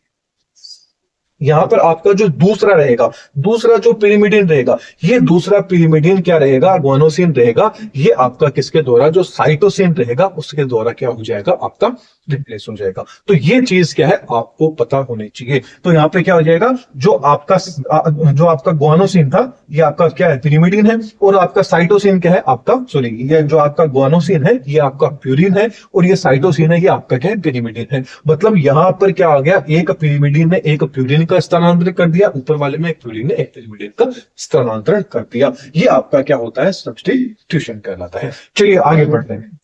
यहां पर आपका जो दूसरा रहेगा, दूसरा जो पिरिमिडिन रहेगा, ये दूसरा पिरिमिडिन क्या रहेगा, ग्वानोसिन रहेगा। ये आपका किसके द्वारा, जो साइटोसिन रहेगा उसके द्वारा क्या हो जाएगा, आपका रिप्लेस हो जाएगा। तो ये चीज क्या है, आपको पता होनी चाहिए। तो यहाँ पे क्या हो जाएगा, जो आपका ग्वानोसिन था ये आपका क्या है, पिरिमिडिन है, और आपका साइटोसिन क्या है, आपका ये जो आपका ग्वानोसिन है ये आपका प्यूरिन है, और ये साइटोसिन है ये आपका क्या है, पिरिमिडिन है। मतलब यहां पर क्या आ गया, एक पिरिमिडिन ने एक प्यूरिन का स्थानांतरण कर दिया, ऊपर वाले में एक प्यूरिन ने एक पिरिमिडिन का स्थानांतरण कर दिया। ये आपका क्या होता है, सब्स्टिट्यूशन कहलाता है। चलिए आगे बढ़ते हैं।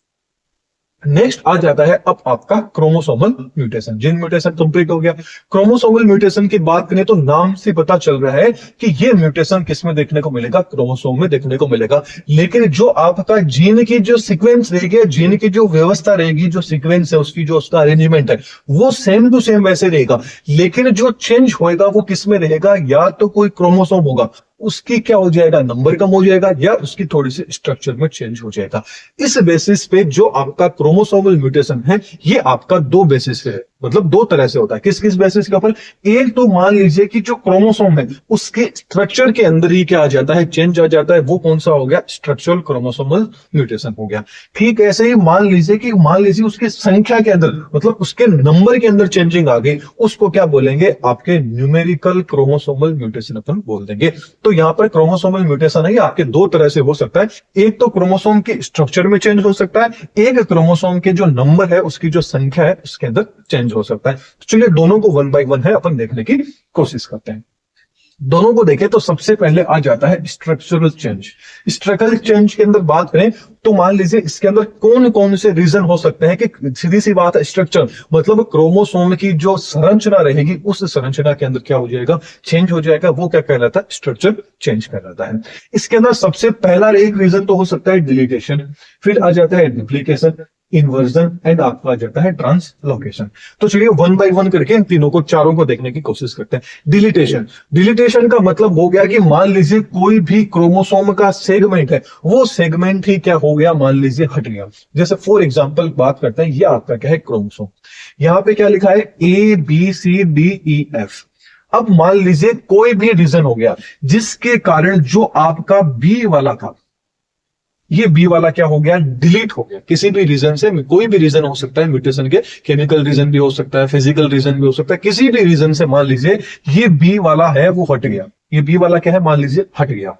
नेक्स्ट आ जाता है अब आपका chromosomal mutation. Gene mutation complete हो गया। क्रोमोसोमल म्यूटेशन की बात करें तो नाम से पता चल रहा है कि ये म्यूटेशन किसमें देखने को मिलेगा, क्रोमोसोम में देखने को मिलेगा। लेकिन जो आपका जीन की जो सीक्वेंस रहेगी, जीन की जो व्यवस्था रहेगी, जो सीक्वेंस है उसकी, जो उसका अरेंजमेंट है वो सेम टू सेम वैसे रहेगा। लेकिन जो चेंज होएगा वो किसमें रहेगा, या तो कोई क्रोमोसोम होगा उसकी क्या हो जाएगा, नंबर कम हो जाएगा, या उसकी थोड़ी सी स्ट्रक्चर में चेंज हो जाएगा। इस बेसिस पे जो आपका क्रोमोसोमल म्यूटेशन है ये आपका दो बेसिस पे है, मतलब दो तरह से होता है। किस किस बेसिस के ऊपर, एक तो मान लीजिए कि जो क्रोमोसोम है उसके स्ट्रक्चर के अंदर ही क्या आ जाता है, चेंज आ जाता है, वो कौन सा हो गया, स्ट्रक्चरल क्रोमोसोमल म्यूटेशन हो गया। ठीक ऐसे ही मान लीजिए उसकी संख्या के अंदर, मतलब उसके नंबर के अंदर चेंजिंग आ गई, उसको क्या बोलेंगे, आपके न्यूमेरिकल क्रोमोसोमल म्यूटेशन अपन बोल देंगे। तो यहाँ पर क्रोमोसोमल म्यूटेशन है आपके दो तरह से हो सकता है। एक तो क्रोमोसोम के स्ट्रक्चर में चेंज हो सकता है, एक क्रोमोसोम के जो नंबर है उसकी जो संख्या है उसके अंदर चेंज हो सकता है। तो चलिए दोनों को वन बाय वन है अपन देखने की कोशिश करते हैं। दोनों को देखें तो सबसे पहले आ जाता है स्ट्रक्चरल चेंज। स्ट्रक्चरल चेंज के अंदर बात करें तो मान लीजिए इसके अंदर कौन कौन से रीजन हो सकते हैं, कि सीधी सी बात है, स्ट्रक्चर मतलब क्रोमोसोम की जो संरचना रहेगी उस संरचना के अंदर क्या हो जाएगा, चेंज हो जाएगा, वो क्या कहलाता है, स्ट्रक्चर चेंज कहलाता है। इसके अंदर सबसे पहला एक रीजन तो हो सकता है डिलीटेशन, फिर आ जाता है डुप्लीकेशन, इन्वर्जन, एंड आपका आ जाता है ट्रांसलोकेशन। तो चलिए वन बाय वन करके इन तीनों को, चारों को देखने की कोशिश करते हैं। डिलीटेशन का मतलब हो गया कि मान लीजिए कोई भी क्रोमोसोम का सेगमेंट है, वो सेगमेंट ही क्या हो गया, मान लीजिए हट गया। जैसे फॉर एग्जांपल बात करते हैं, ये आपका क्या है, क्रोमोसोम, यहाँ पे क्या लिखा है, ABCDEF। अब मान लीजिए कोई भी रीजन हो गया जिसके कारण जो आपका बी वाला था, ये बी वाला क्या हो गया, डिलीट हो गया। किसी भी रीजन से, कोई भी रीजन हो सकता है म्यूटेशन के, केमिकल रीजन भी हो सकता है, फिजिकल रीजन भी हो सकता है, किसी भी रीजन से मान लीजिए ये बी वाला है वो हट गया, ये बी वाला क्या है, मान लीजिए हट गया।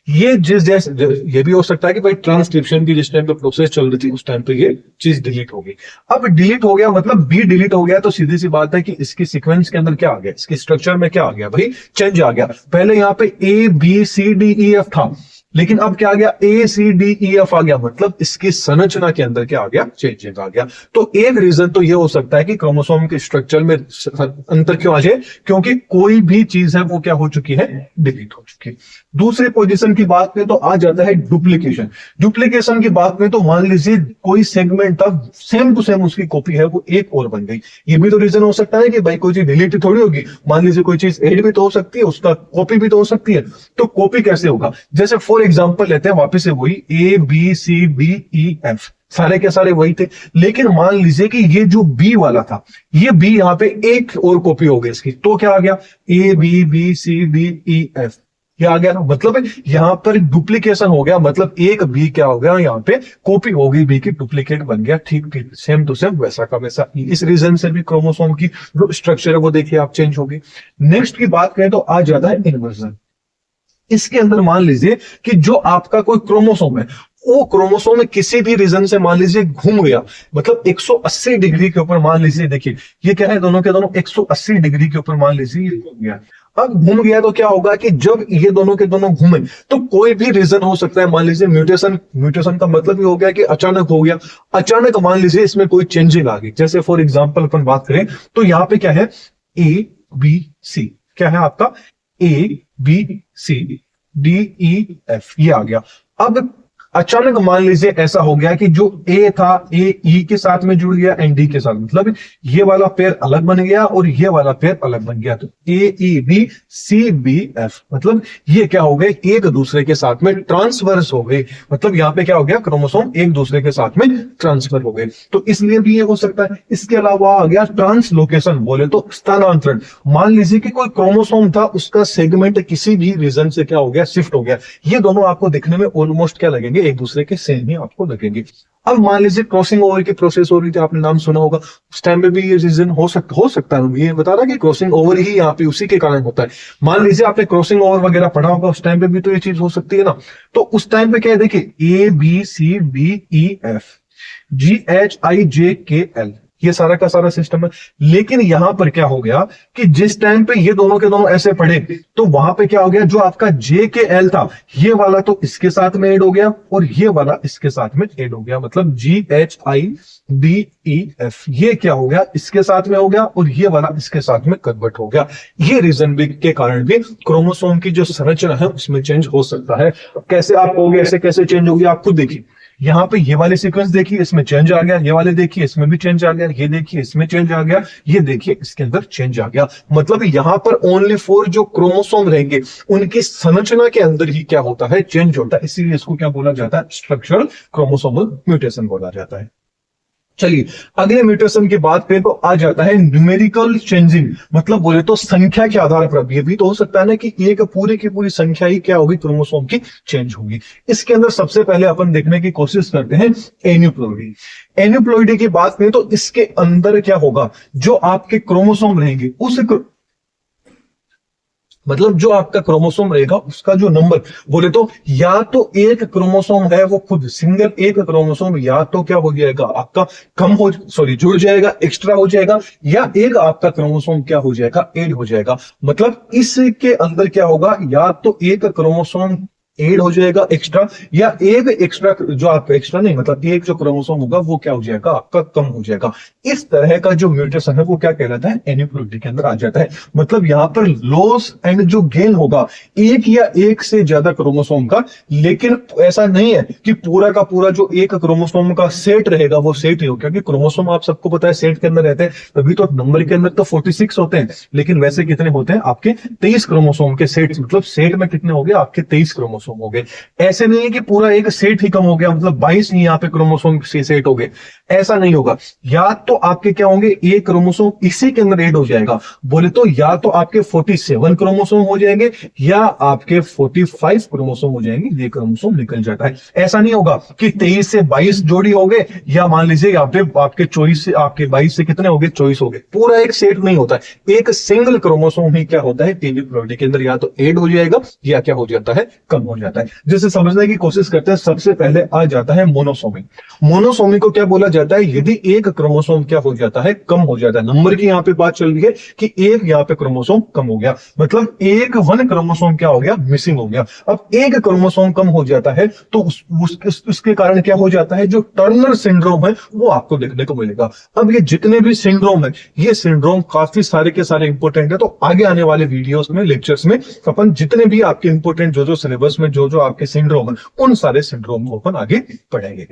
ये जैसे ये भी हो सकता है कि भाई ट्रांसक्रिप्शन की जिस टाइम पे प्रोसेस चल रही थी उस टाइम पे ये चीज डिलीट होगी। अब डिलीट हो गया मतलब बी डिलीट हो गया, तो सीधी सी बात है कि इसकी सीक्वेंस के अंदर क्या आ गया, इसके स्ट्रक्चर में क्या आ गया भाई, चेंज आ गया। पहले यहाँ पे A B C D E F था, लेकिन अब क्या आ गया, ए सी डी ई एफ आ गया, मतलब इसकी संरचना के अंदर क्या आ गया, चेंजेस आ गया। तो एक रीजन तो ये हो सकता है कि क्रोमोसोम के स्ट्रक्चर में अंतर क्यों आ जाए, क्योंकि कोई भी चीज है वो क्या हो चुकी है, डिलीट हो चुकी है। दूसरी पोजीशन की बात में तो आ जाता है डुप्लीकेशन। डुप्लीकेशन की बात में तो मान लीजिए कोई सेगमेंट था, सेम टू सेम उसकी कॉपी है वो एक और बन गई। ये भी तो रीजन हो सकता है कि भाई कोई चीज डिलीट थोड़ी होगी, मान लीजिए कोई चीज एड भी तो हो सकती है, उसका कॉपी भी तो हो सकती है। तो कॉपी कैसे होगा, जैसे फॉर एग्जाम्पल लेते हैं वापिस से वही A B C D E F, सारे के सारे वही थे, लेकिन मान लीजिए कि ये जो बी वाला था, ये बी यहाँ पे एक और कॉपी हो गई इसकी, तो क्या आ गया, A B B C D E F, ये आ गया ना। मतलब यहां पर डुप्लीकेशन हो गया, मतलब एक बी क्या हो गया, यहाँ पे कॉपी हो गई, बी की डुप्लीकेट बन गया, ठीक सेम टू सेम वैसा का वैसा। इस रीजन से भी क्रोमोसोम की जो स्ट्रक्चर है वो देखिए आप चेंज होगी। नेक्स्ट की बात करें तो आ जाता है इन्वर्जन। इसके अंदर मान लीजिए कि जो आपका कोई क्रोमोसोम है, वो क्रोमोसोम में किसी भी रीजन से मान लीजिए घूम गया, मतलब 180 डिग्री के ऊपर, मान लीजिए देखिए ये क्या है, दोनों के दोनों 180 डिग्री के ऊपर मान लीजिए ये घूम गया। अब घूम गया तो क्या होगा कि जब ये दोनों के दोनों घूमे तो कोई भी रीजन हो सकता है, मान लीजिए म्यूटेशन। म्यूटेशन का मतलब ये हो गया कि अचानक हो गया, अचानक मान लीजिए इसमें कोई चेंजिंग आ गई। जैसे फॉर एग्जांपल अपन बात करें तो यहाँ पे क्या है, ए बी सी, क्या है आपका, A B C D E F, ये आ गया। अब अचानक मान लीजिए ऐसा हो गया कि जो ए था, ए ई के साथ में जुड़ गया एंड डी के साथ, मतलब ये वाला पेयर अलग बन गया और ये वाला पेयर अलग बन गया। तो A E B C B F, मतलब ये क्या हो गए, एक दूसरे के साथ में ट्रांसवर्स हो गए, मतलब यहाँ पे क्या हो गया, क्रोमोसोम एक दूसरे के साथ में ट्रांसफर हो गए। तो इसलिए भी ये हो सकता है। इसके अलावा आ गया ट्रांसलोकेशन, बोले तो स्थानांतरण। मान लीजिए कि कोई क्रोमोसोम था, उसका सेगमेंट किसी भी रीजन से क्या हो गया, शिफ्ट हो गया। ये दोनों आपको दिखने में ऑलमोस्ट क्या लगेंगे, एक दूसरे के सेम ही आपको लगेंगे। अब मान लीजिए क्रॉसिंग ओवर की प्रोसेस हो रही थी, आपने नाम सुना होगा, उस टाइम पे भी ये रीजन हो सकता है। ये बता रहा कि क्रॉसिंग ओवर ही यहाँ पे उसी के कारण होता है। मान लीजिए आपने क्रॉसिंग ओवर वगैरह पढ़ा होगा, उस टाइम पे भी तो ये चीज हो सकती है ना। तो उस टाइम पे क्या है, देखिए A B C D E F G H I J K L, ये सारा का सारा सिस्टम है। लेकिन यहां पर क्या हो गया कि जिस टाइम पे ये दोनों के दोनों ऐसे पढ़े तो वहां पे क्या हो गया, जो आपका जे के एल था, ये वाला तो इसके साथ में ऐड हो गया और ये वाला इसके साथ में ऐड हो गया, मतलब जी H I D E F, ये क्या हो गया, इसके साथ में हो गया और ये वाला इसके साथ में कन्वर्ट हो गया। ये रीजन भी के कारण भी क्रोमोसोम की जो संरचना है उसमें चेंज हो सकता है। कैसे आप कहोगे ऐसे कैसे चेंज होगी, आप खुद देखिए। यहाँ पे ये वाले सीक्वेंस देखिए, इसमें चेंज आ गया, ये वाले देखिए इसमें भी चेंज आ गया, ये देखिए इसमें चेंज आ गया, ये देखिए इसके अंदर चेंज आ गया। मतलब यहाँ पर ओनली फॉर जो क्रोमोसोम रहेंगे उनकी संरचना के अंदर ही क्या होता है, चेंज होता है। इसीलिए इसको क्या बोला जाता है, स्ट्रक्चरल क्रोमोसोमल म्यूटेशन बोला जाता है। चलिए अगले म्यूटेशन की बात करें तो आ जाता है न्यूमेरिकल चेंजिंग, मतलब बोले तो संख्या के आधार पर। ये भी तो हो सकता है ना कि एक पूरी की पूरी संख्या ही क्या होगी, क्रोमोसोम की चेंज होगी। इसके अंदर सबसे पहले अपन देखने की कोशिश करते हैं एन्यूप्लॉइडी। एन्यूप्लॉइडी की बात करें तो इसके अंदर क्या होगा, जो आपके क्रोमोसोम रहेंगे उस मतलब जो आपका क्रोमोसोम रहेगा उसका जो नंबर, बोले तो या तो एक क्रोमोसोम है वो खुद सिंगल एक क्रोमोसोम या तो क्या हो जाएगा आपका जुड़ जाएगा, एक्स्ट्रा हो जाएगा, या एक आपका क्रोमोसोम क्या हो जाएगा, ऐड हो जाएगा। मतलब इसके अंदर क्या होगा, या तो एक क्रोमोसोम ऐड हो जाएगा एक्स्ट्रा, या एक एक्स्ट्रा जो आपका एक्स्ट्रा नहीं मतलब एक जो क्रोमोसोम होगा वो क्या हो जाएगा, आपका कम हो जाएगा। इस तरह का जो म्यूटेशन है वो क्या कहलाता है, एन्यूप्लॉइडी के अंदर आ जाता है। मतलब यहाँ पर लॉस एंड जो गेन होगा एक या एक से ज्यादा क्रोमोसोम का, लेकिन ऐसा नहीं है कि पूरा का पूरा जो एक क्रोमोसोम का सेट रहेगा वो सेट ही हो, क्योंकि क्रोमोसोम आप सबको पता है सेट के अंदर रहते हैं, तभी तो नंबर के अंदर तो 46 होते हैं, लेकिन वैसे कितने होते हैं आपके 23 क्रोमोसोम के सेट, मतलब सेट में कितने हो गए आपके 23 क्रोमोसोम हो गए। ऐसे नहीं है कि पूरा एक सेट ही कम हो गया, मतलब 22 ही यहाँ पे क्रोमोसोम से सेट हो गए, ऐसा नहीं होगा। या तो आपके क्या होंगे, एक क्रोमोसोम इसी के अंदर ऐड हो जाएगा, बोले तो या तो आपके 47 क्रोमोसोम हो जाएंगे या आपके 45 क्रोमोसोम हो जाएंगे, ये क्रोमोसोम निकल जाता है। ऐसा नहीं होगा कि 23 से 22 जोड़ी हो गए, या मान लीजिए यहाँ पे आपके 24 से आपके 22 से कितने हो गए, 24 हो गए। पूरा एक सेट नहीं होता है, एक सिंगल क्रोमोसोम ही क्या होता है एन्यूप्लॉइडी के अंदर या तो ऐड हो जाएगा या क्या हो जाता है, कम हो जाता है। जैसे समझने की कोशिश करते हैं, सबसे पहले आ जाता है मोनोसोमी। मोनोसोमी को क्या बोला जाता है? यदि एक क्रोमोसोम क्या हो जाता है, कम हो जाता है। नंबर की यहाँ पे बात चल रही है कि एक यहाँ पे क्रोमोसोम कम हो गया, मतलब एक वन क्रोमोसोम क्या हो गया, मिसिंग हो गया। अब एक क्रोमोसोम कम हो जाता है तो उसके कारण क्या हो जाता है, जो टर्नर सिंड्रोम है वो आपको देखने को मिलेगा। अब ये जितने भी सिंड्रोम है, ये सिंड्रोम काफी सारे के सारे इंपॉर्टेंट है, तो आगे आने वाले वीडियोस में, लेक्चर्स में अपन जितने भी आपके इंपॉर्टेंट जो सिलेबस में जो आपके सिंड्रोम है, उन सारे सिंड्रोम को अपन आगे पढ़ेंगे।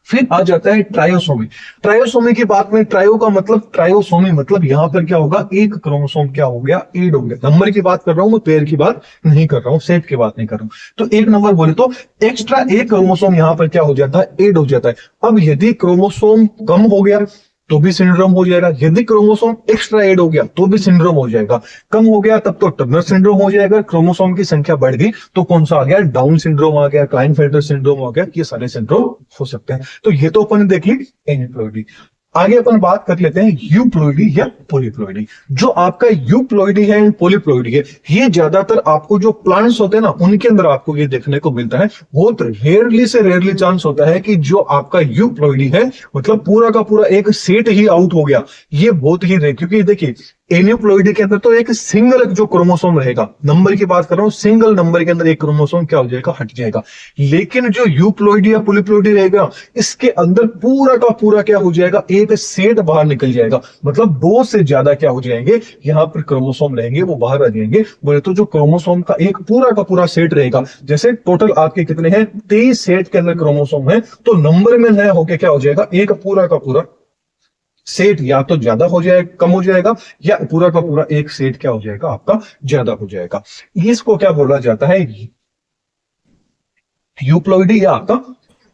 फिर आ जाता है ट्रायोसोमी। ट्रायोसोमी की बात में, ट्रायो का मतलब, ट्रायोसोमी मतलब यहां पर क्या होगा, एक क्रोमोसोम क्या हो गया, ऐड हो गया। नंबर की बात कर रहा हूं मैं, पेयर की बात नहीं कर रहा हूं, सेट की बात नहीं कर रहा हूं। तो एक नंबर बोले तो एक्स्ट्रा एक क्रोमोसोम यहां पर क्या हो जाता है, ऐड हो जाता है। अब यदि क्रोमोसोम कम हो गया तो भी सिंड्रोम हो जाएगा, यदि क्रोमोसोम एक्स्ट्रा ऐड हो गया तो भी सिंड्रोम हो जाएगा। कम हो गया तब तो टर्नर सिंड्रोम हो जाएगा, क्रोमोसोम की संख्या बढ़ गई तो कौन सा आ गया, डाउन सिंड्रोम आ गया, क्लाइनफेल्टर सिंड्रोम आ गया। ये सारे सिंड्रोम हो सकते हैं। तो ये तो अपन देख ली एनिप्लॉइडी। आगे अपन बात कर लेते हैं यूप्लॉइडी या पॉलीप्लॉइडी। जो आपका यूप्लॉइडी है एंड पॉलीप्लॉइडी है, ये ज्यादातर आपको जो प्लांट्स होते हैं ना, उनके अंदर आपको ये देखने को मिलता है। बहुत रेयरली से रेयरली चांस होता है कि जो आपका यूप्लॉइडी है, मतलब पूरा का पूरा एक सेट ही आउट हो गया। ये बहुत ही रेयर, क्योंकि देखिए एनिप्लॉइडी के अंदर तो एक सिंगल जो क्रोमोसोम रहेगा, नंबर की बात कर रहा हूं, सिंगल नंबर के अंदर एक क्रोमोसोम क्या हो जाएगा, हट जाएगा। लेकिन जो यूप्लॉइडी या पॉलीप्लॉइडी रहेगा, इसके अंदर पूरा का पूरा क्या हो जाएगा, एक सेट बाहर निकल जाएगा। मतलब दो से ज्यादा क्या हो जाएंगे, यहां पर क्रोमोसोम रहेंगे, वो बाहर आ जाएंगे। बोले तो जो क्रोमोसोम का एक पूरा का पूरा सेट रहेगा, जैसे टोटल आपके कितने हैं, 23 सेट के अंदर क्रोमोसोम है, तो नंबर में नया होकर क्या हो जाएगा, एक पूरा का पूरा सेट या तो ज्यादा हो जाएगा, कम हो जाएगा, या पूरा का पूरा एक सेट क्या हो जाएगा, आपका ज्यादा हो जाएगा। इसको क्या बोला जाता है, यूप्लॉइडी या आपका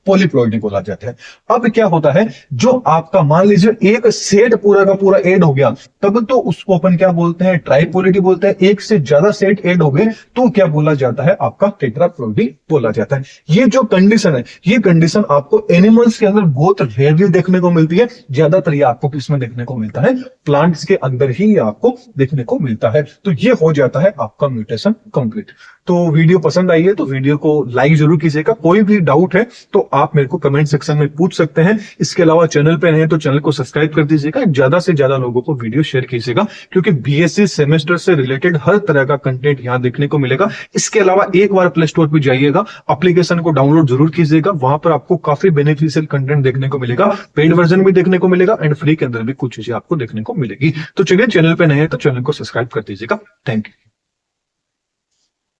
पॉलीप्लॉइडी बोला जाता है। अब क्या होता है, जो आपका मान लीजिए एक सेट पूरा का पूरा ऐड हो गया, तब तो उसको अपन क्या बोलते हैं, ट्राइपॉलिडी बोलते हैं। एक से ज्यादा सेट ऐड हो गए तो क्या बोला जाता है, आपका टेट्राप्लॉइडी बोला जाता है। ये जो कंडीशन है, ये कंडीशन आपको एनिमल्स के अंदर बहुत रेयरली देखने को मिलती है। ज्यादातर ये आपको किसमें देखने को मिलता है, प्लांट्स के अंदर ही ये आपको देखने को मिलता है। तो ये हो जाता है आपका म्यूटेशन कंप्लीट। तो वीडियो पसंद आई है तो वीडियो को लाइक जरूर कीजिएगा। कोई भी डाउट है तो आप मेरे को कमेंट सेक्शन में पूछ सकते हैं। इसके अलावा चैनल पे नए तो चैनल को सब्सक्राइब कर दीजिएगा। ज्यादा से ज्यादा लोगों को वीडियो शेयर कीजिएगा, क्योंकि बीएससी सेमेस्टर से रिलेटेड हर तरह का कंटेंट यहाँ देखने को मिलेगा। इसके अलावा एक बार प्ले स्टोर पर जाइएगा, एप्लीकेशन को डाउनलोड जरूर कीजिएगा। वहां पर आपको काफी बेनिफिशियल कंटेंट देखने को मिलेगा, पेड वर्जन भी देखने को मिलेगा एंड फ्री के अंदर भी कुछ चीजें आपको देखने को मिलेगी। तो चलिए, चैनल पे नए हैं तो चैनल को सब्सक्राइब कर दीजिएगा। Thank you.